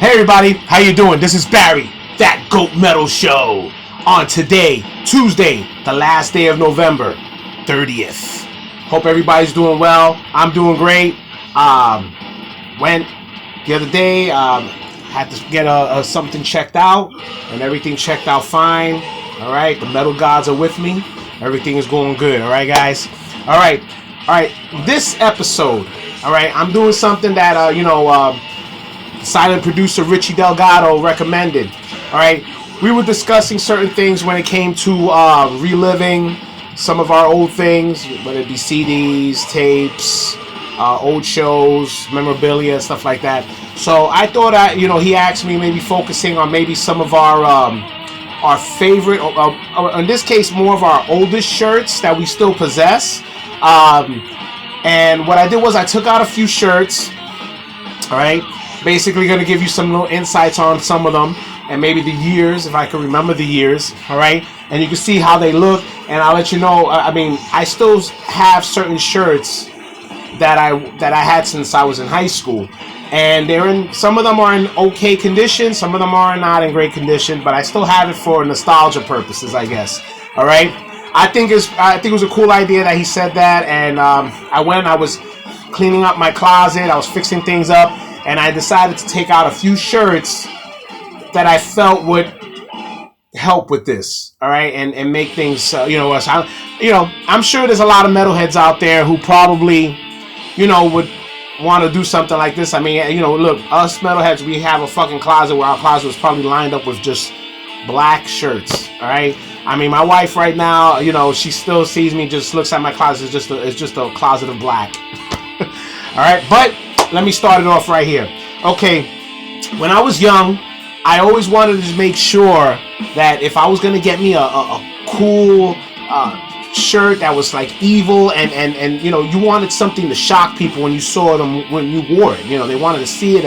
Hey everybody, how you doing? This is Barry, That Goat Metal Show. On today, Tuesday, the last day of November, 30th. Hope everybody's doing well. I'm doing great. Went the other day, had to get something checked out, and everything checked out fine. All right, the metal gods are with me. Everything is going good. All right, guys. All right. This episode, all right, I'm doing something that silent producer Richie Delgado recommended. All right, we were discussing certain things when it came to reliving some of our old things, whether it be CDs, tapes, old shows, memorabilia, stuff like that. So I thought, he asked me maybe focusing on maybe some of our favorite, or in this case, more of our oldest shirts that we still possess. And what I did was I took out a few shirts. All right. Basically going to give you some little insights on some of them and maybe the years, if I can remember the years, all right? And you can see how they look, and I'll let you know, I still have certain shirts that I had since I was in high school, and some of them are in okay condition, some of them are not in great condition, but I still have it for nostalgia purposes, I guess, all right? I think it was a cool idea that he said that, and I was cleaning up my closet, I was fixing things up, and I decided to take out a few shirts that I felt would help with this, all right, and make things, I'm sure there's a lot of metalheads out there who probably, would want to do something like this. I mean, look, us metalheads, we have a fucking closet where our closet was probably lined up with just black shirts, all right. I mean, my wife right now, she still sees me, just looks at my closet, it's just a closet of black. All right, but let me start it off right here. Okay, when I was young, I always wanted to make sure that if I was going to get me a cool shirt that was like evil and you wanted something to shock people when you saw them, when you wore it. They wanted to see it.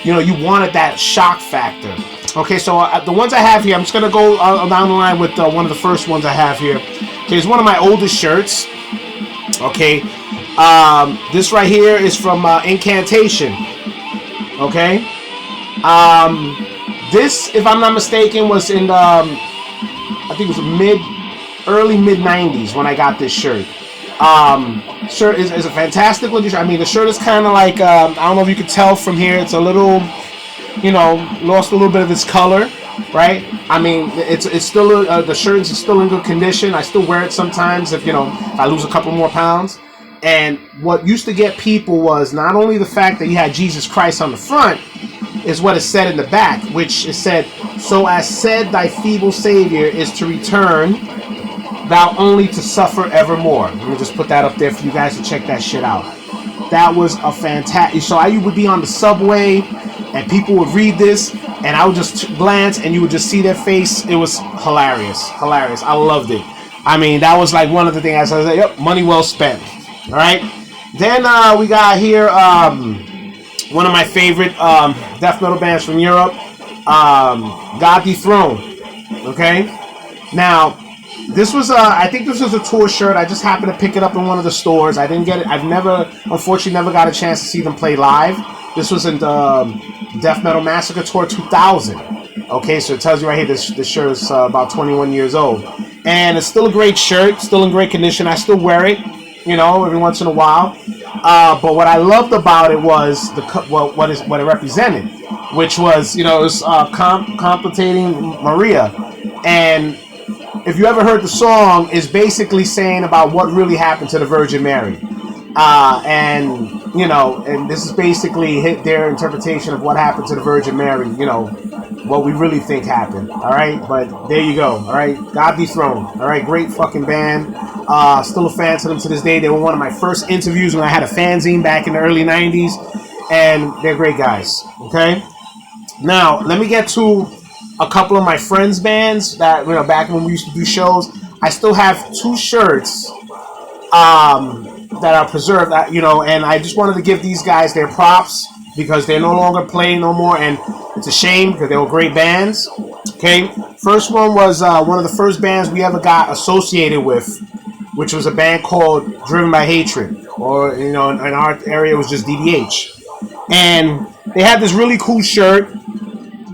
You wanted that shock factor. Okay, so the ones I have here, I'm just going to go down the line with one of the first ones I have here. Okay, it's one of my oldest shirts. Okay. This right here is from Incantation. Okay. This, if I'm not mistaken, was in I think it was early mid 90s when I got this shirt. Shirt is a fantastic looking shirt. I mean, the shirt is kind of like I don't know if you could tell from here. It's a little, lost a little bit of its color, right? I mean, it's still the shirt is still in good condition. I still wear it sometimes if I lose a couple more pounds. And what used to get people was not only the fact that you had Jesus Christ on the front, is what it said in the back, which it said, "So as said thy feeble Savior is to return, thou only to suffer evermore." Let me just put that up there for you guys to check that shit out. That was a fantastic. So I would be on the subway, and people would read this, and I would just glance, and you would just see their face. It was hilarious. I loved it. I mean, that was like one of the things I was like, "Yep, money well spent." All right. Then we got here one of my favorite death metal bands from Europe, Goddethrone. Okay. Now, this was I think this was a tour shirt. I just happened to pick it up in one of the stores. I didn't get it. Unfortunately, never got a chance to see them play live. This was in the Death Metal Massacre Tour 2000. Okay, so it tells you right here this shirt is about 21 years old, and it's still a great shirt, still in great condition. I still wear it. Every once in a while. But what I loved about it was what it represented, which was, it was contemplating Maria. And if you ever heard the song, it's basically saying about what really happened to the Virgin Mary. And this is basically their interpretation of what happened to the Virgin Mary, what we really think happened. All right, but there you go. All right, Goddethrone. All right, great fucking band. Still a fan to them to this day. They were one of my first interviews when I had a fanzine back in the early 90s, and they're great guys. Okay, now let me get to a couple of my friends' bands that back when we used to do shows. I still have two shirts that are preserved, and I just wanted to give these guys their props because they're no longer playing no more, and it's a shame because they were great bands. Okay, first one was one of the first bands we ever got associated with, which was a band called Driven by Hatred, or in our area it was just DDH. And they had this really cool shirt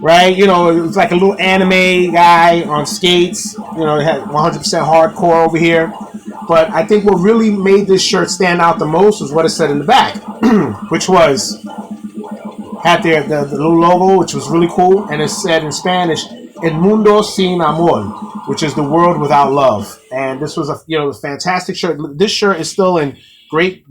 right? You know, it was like a little anime guy on skates. You know, it had 100% hardcore over here. But I think what really made this shirt stand out the most was what it said in the back, which was had the little logo, which was really cool, and it said in Spanish, "El mundo sin amor," which is the world without love. And this was a fantastic shirt. This shirt is still in great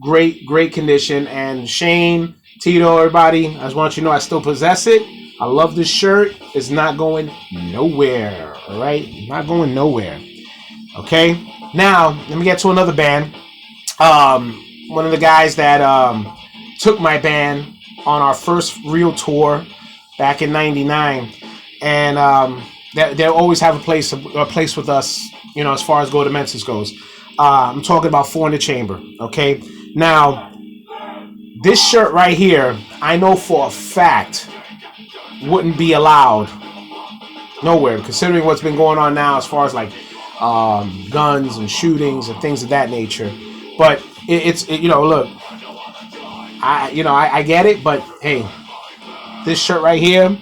condition. And Shane, Tito, everybody, I just want you to know I still possess it. I love this shirt. It's not going nowhere. All right, not going nowhere. Okay. Now let me get to another band. One of the guys that took my band on our first real tour back in '99, and they'll always have a place with us, you know, as far as Go Dementis goes. I'm talking about Four in the Chamber. Okay, now this shirt right here, I know for a fact wouldn't be allowed nowhere, considering what's been going on now as far as like guns and shootings and things of that nature. But it's you know, look, I get it, but hey, this shirt right here,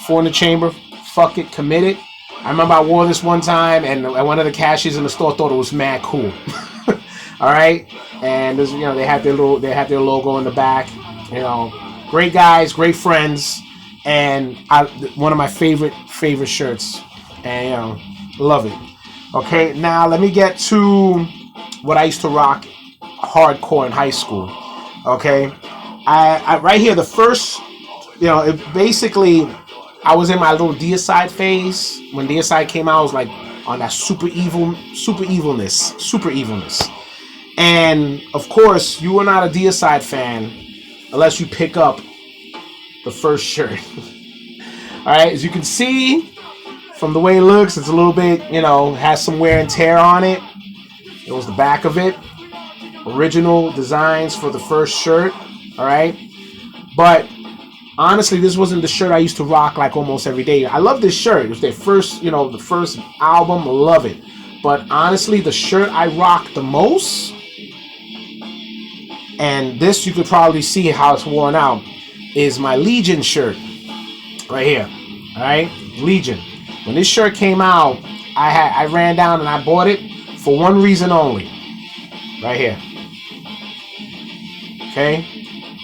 Four in the Chamber, fuck it, commit it. I remember I wore this one time, and one of the cashiers in the store thought it was mad cool. All right, and there's, you know, they had their logo in the back. You know, great guys, great friends, and one of my favorite shirts, and you know, love it. Okay, now let me get to what I used to rock hardcore in high school. Okay, I right here, the first, you know, it basically, I was in my little Deicide phase. When Deicide came out, I was like on that super evilness. And of course, you were not a Deicide fan unless you pick up the first shirt. All right, as you can see from the way it looks, it's a little bit, you know, has some wear and tear on it. It was the back of it. Original designs for the first shirt. All right, but honestly, this wasn't the shirt I used to rock like almost every day. I love this shirt. It was their first, you know, the first album. I love it. But honestly, the shirt I rock the most, and this you could probably see how it's worn out, is my Legion shirt right here. All right, Legion. When this shirt came out, I ran down and I bought it for one reason only. Right here. Okay,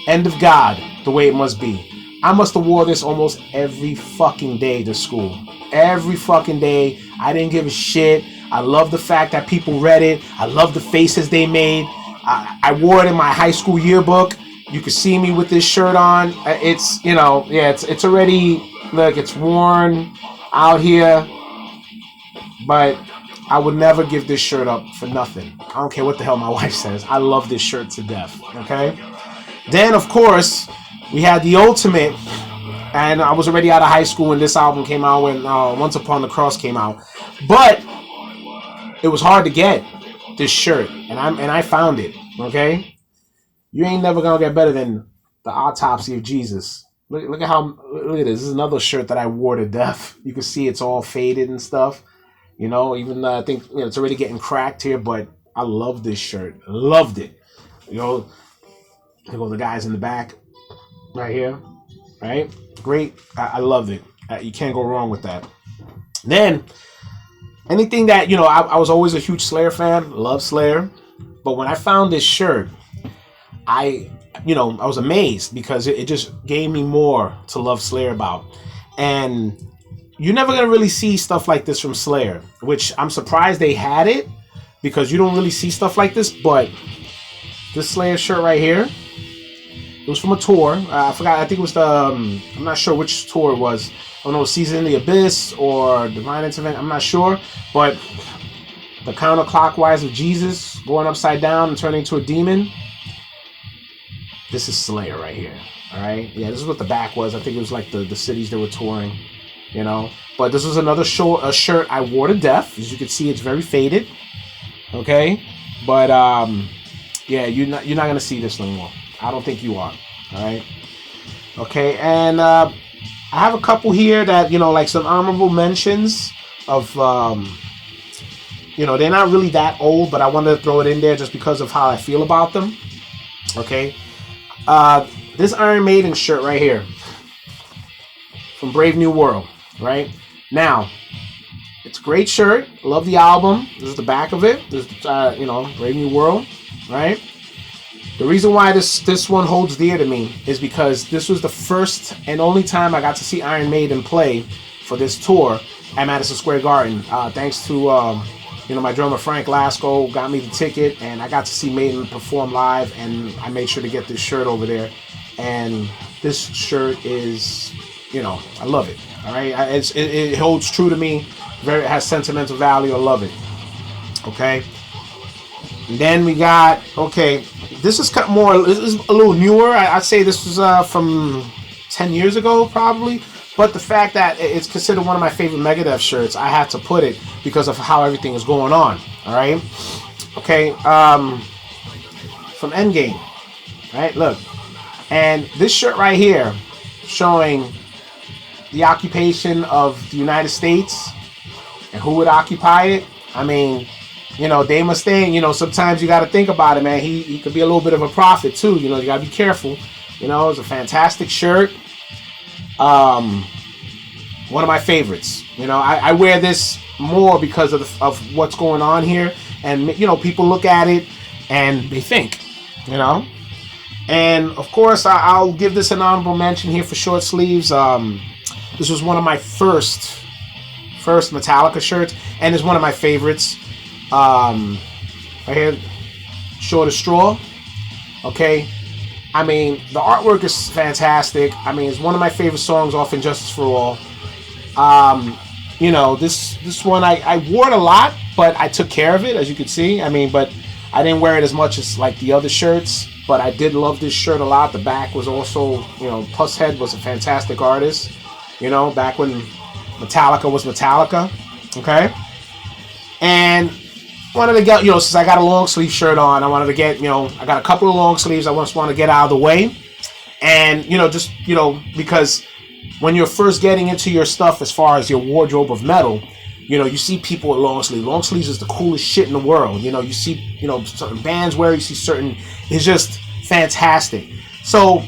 End of God, the way it must be. I must have wore this almost every fucking day to school. Every fucking day. I didn't give a shit. I love the fact that people read it. I love the faces they made. I wore it in my high school yearbook. You could see me with this shirt on. It's, you know, yeah, it's already, look, it's worn out here. But I would never give this shirt up for nothing. I don't care what the hell my wife says. I love this shirt to death, okay? Then, of course, we had the ultimate, and I was already out of high school when this album came out, when Once Upon the Cross came out. But it was hard to get this shirt, and I found it, okay? You ain't never gonna get better than the Autopsy of Jesus. Look at this. This is another shirt that I wore to death. You can see it's all faded and stuff. You know, even I think, you know, it's already getting cracked here, but I love this shirt. Loved it. You know, there go the guys in the back right here, right? Great. I loved it. You can't go wrong with that. Then anything that, you know, I was always a huge Slayer fan. Love Slayer. But when I found this shirt, I was amazed because it just gave me more to love Slayer about. And you're never going to really see stuff like this from Slayer, which I'm surprised they had it, because you don't really see stuff like this. But this Slayer shirt right here, it was from a tour. I forgot. I think it was I'm not sure which tour it was. I don't know, Season in the Abyss or Divine Intervention. I'm not sure. But the counterclockwise of Jesus going upside down and turning into a demon. This is Slayer right here. All right. Yeah, this is what the back was. I think it was like the cities they were touring. You know, but this was another shirt I wore to death. As you can see, it's very faded. Okay, but yeah, you're not gonna see this anymore. I don't think you are. All right. Okay, and I have a couple here that, you know, like some honorable mentions of, you know, they're not really that old, but I wanted to throw it in there just because of how I feel about them. Okay, this Iron Maiden shirt right here. from Brave New World, right? Now, it's a great shirt. Love the album. This is the back of it. This, you know, Brave New World, right? The reason why this one holds dear to me is because this was the first and only time I got to see Iron Maiden play for this tour at Madison Square Garden. Thanks to you know, my drummer Frank Lasco got me the ticket, and I got to see Maiden perform live, and I made sure to get this shirt over there. And this shirt is, you know, I love it. All right, it holds true to me. It has sentimental value. I love it. Okay. And then we got, okay, this is more. This is a little newer. I'd say this was from 10 years ago, probably. But the fact that it's considered one of my favorite Megadeth shirts, I had to put it because of how everything is going on. All right. Okay. From Endgame. Right. Look, and this shirt right here, showing the occupation of the United States and who would occupy it. I mean, you know, Dave Mustaine, you know, sometimes you got to think about it, man. He could be a little bit of a prophet too. You know, you got to be careful. You know, it's a fantastic shirt. One of my favorites. You know, I wear this more because of what's going on here. And, you know, people look at it and they think, you know. And, of course, I'll give this an honorable mention here for short sleeves. This was one of my first Metallica shirts, and it's one of my favorites. Right here, Short of Straw. Okay, I mean, the artwork is fantastic. I mean, it's one of my favorite songs off Injustice for All. You know, this one I wore it a lot, but I took care of it, as you can see. I mean, but I didn't wear it as much as like the other shirts. But I did love this shirt a lot. The back was also, you know, Pushead was a fantastic artist. You know, back when Metallica was Metallica. Okay, and wanted to get, you know, since I got a long sleeve shirt on, I wanted to get, you know, I got a couple of long sleeves. I just want to get out of the way, and you know, just, you know, because when you're first getting into your stuff as far as your wardrobe of metal, you know, you see people with long sleeves. Long sleeves is the coolest shit in the world. You know, you see, you know, certain bands wear, you see certain, it's just fantastic. So,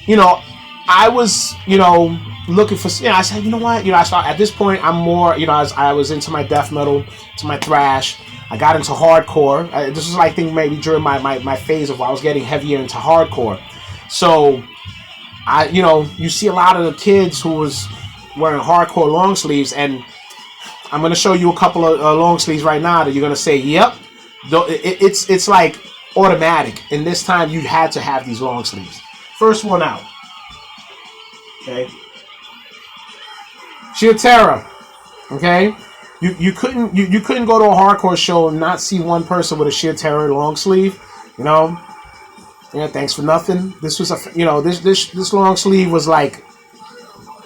you know, I was, you know, looking for, you know, I said, you know what, you know, I started, at this point, I'm more, you know, I was into my death metal, to my thrash. I got into hardcore. This was, I think, maybe during my phase of where I was getting heavier into hardcore. So, you know, you see a lot of the kids who was wearing hardcore long sleeves, and I'm going to show you a couple of long sleeves right now that you're going to say, yep. It's like automatic. And this time you had to have these long sleeves. First one out. Okay. Sheer Terror. Okay. You couldn't go to a hardcore show and not see one person with a Sheer Terror long sleeve. You know. Yeah, thanks for nothing. This was this long sleeve was like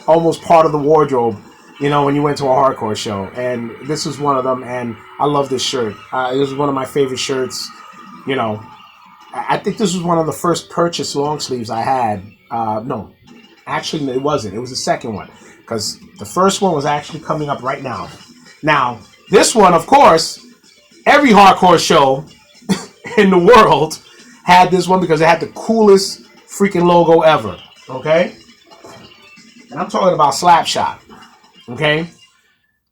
almost part of the wardrobe. You know, when you went to a hardcore show, and this was one of them, and I love this shirt. It was one of my favorite shirts. You know, I think this was one of the first purchase long sleeves I had. No, actually, it wasn't. It was the second one, because the first one was actually coming up right now. Now, this one, of course, every hardcore show in the world had this one because it had the coolest freaking logo ever. Okay, and I'm talking about Slapshot. Okay,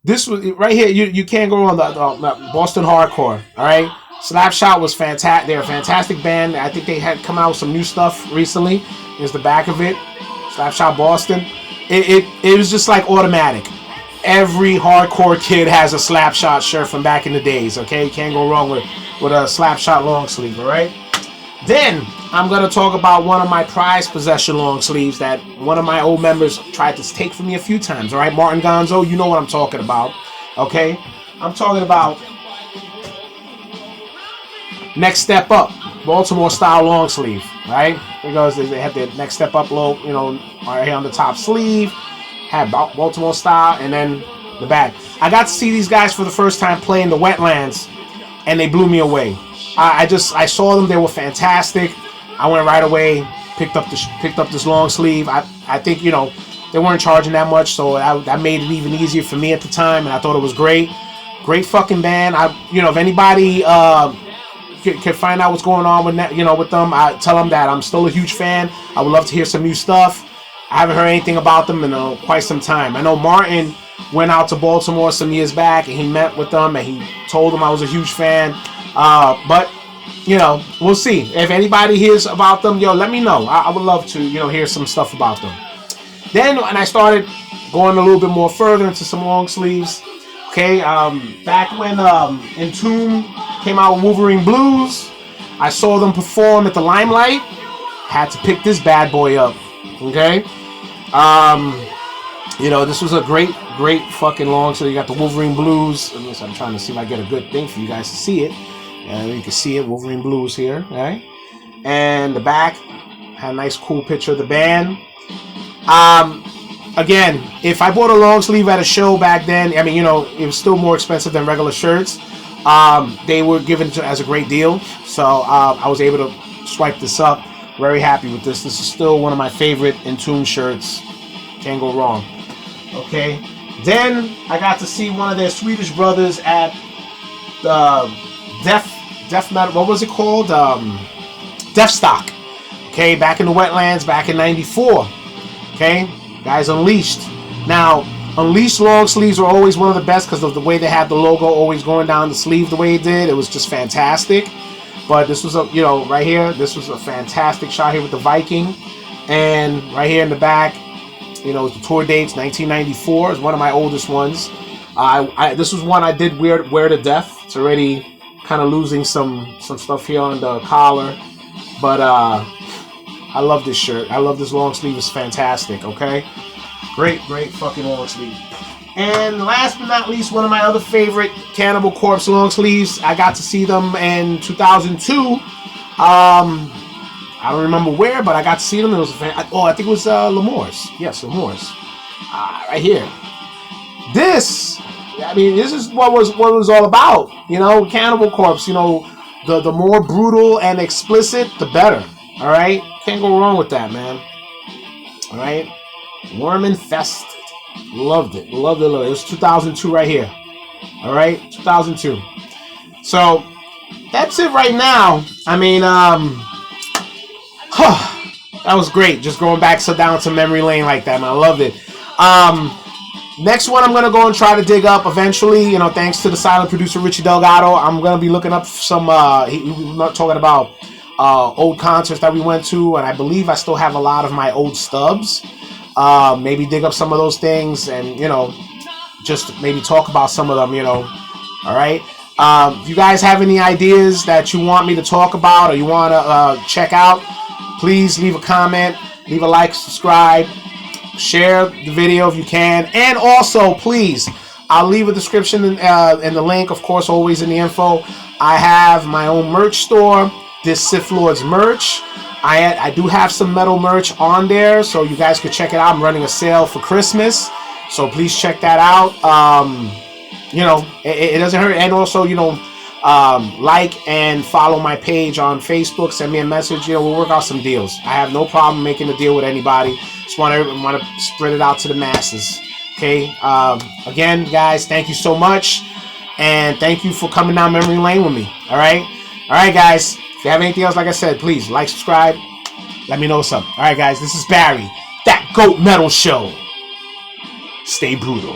this was right here. You can't go on the Boston hardcore. All right, Slapshot was fantastic. They're a fantastic band. I think they had come out with some new stuff recently. Here's the back of it. Slapshot Boston. It was just like automatic. Every hardcore kid has a Slapshot shirt from back in the days. Okay, you can't go wrong with a Slapshot long sleeve. All right. Then I'm going to talk about one of my prized possession long sleeves that one of my old members tried to take from me a few times. All right, Martin Gonzo, you know what I'm talking about. Okay, I'm talking about Next Step Up, Baltimore style long sleeve. Right, because they have the Next Step Up logo, you know, right here on the top sleeve, had Baltimore style, and then the back. I got to see these guys for the first time play in the Wetlands, and they blew me away. I saw them. They were fantastic. I went right away, picked up this long sleeve. I think, you know, they weren't charging that much, so that made it even easier for me at the time, and I thought it was great. Great fucking band. You know, if anybody can find out what's going on with them, I tell them that I'm still a huge fan. I would love to hear some new stuff. I haven't heard anything about them in quite some time. I know Martin went out to Baltimore some years back and he met with them and he told them I was a huge fan. But you know, we'll see. If anybody hears about them, yo, let me know. I would love to, you know, hear some stuff about them. Then when I started going a little bit more further into some long sleeves, okay, back when Entomb came out with Wolverine Blues, I saw them perform at the Limelight. Had to pick this bad boy up, okay? You know, this was a great fucking long. So you got the Wolverine Blues. I'm trying to see if I get a good thing for you guys to see it. You can see it, Wolverine Blues here, right? And the back had a nice, cool picture of the band. Again, if I bought a long sleeve at a show back then, I mean, you know, it was still more expensive than regular shirts. They were given as a great deal, so I was able to swipe this up. Very happy with this. This is still one of my favorite Entomb shirts. Can't go wrong. Okay. Then I got to see one of their Swedish brothers at the Death Metal. What was it called? Deathstock. Okay, back in the wetlands, back in '94. Okay, guys, Unleashed. Now, Unleashed long sleeves were always one of the best because of the way they had the logo always going down the sleeve the way it did. It was just fantastic. But this was a, you know, right here, this was a fantastic shot here with the Viking. And right here in the back, you know, the tour dates, 1994 is one of my oldest ones. This was one I did wear to death. It's already kind of losing some stuff here on the collar. But I love this shirt. I love this long sleeve. It's fantastic, okay? Great fucking long sleeve. And last but not least, one of my other favorite Cannibal Corpse long sleeves. I got to see them in 2002. I don't remember where, but I got to see them. It was I think it was L'Amour's. Yes, L'Amour's. Right here. This, I mean, this is what it was all about. You know, Cannibal Corpse. You know, the more brutal and explicit, the better. All right, can't go wrong with that, man. All right, Worm Infested. Loved it. It was 2002 right here. All right, 2002. So that's it right now. I mean, that was great. Just going back down to memory lane like that, man. I loved it. Next one I'm gonna go and try to dig up eventually. You know, thanks to the silent producer Richie Delgado. I'm gonna be looking up some. We're talking about old concerts that we went to, and I believe I still have a lot of my old stubs. Maybe dig up some of those things and, you know, just maybe talk about some of them, you know. All right. If you guys have any ideas that you want me to talk about or you want to check out, please leave a comment, leave a like, subscribe, share the video if you can. And also, please, I'll leave a description and the link, of course, always in the info. I have my own merch store, this Sith Lord's merch. I do have some metal merch on there, so you guys could check it out. I'm running a sale for Christmas, so please check that out. You know, it doesn't hurt. And also, you know, like and follow my page on Facebook. Send me a message. You know, we'll work out some deals. I have no problem making a deal with anybody. Just want to spread it out to the masses. Okay. Again, guys, thank you so much, and thank you for coming down memory lane with me. All right, guys. If you have anything else, like I said, please like, subscribe, let me know what's up. All right, guys, this is Barry, that Goat Metal Show. Stay brutal.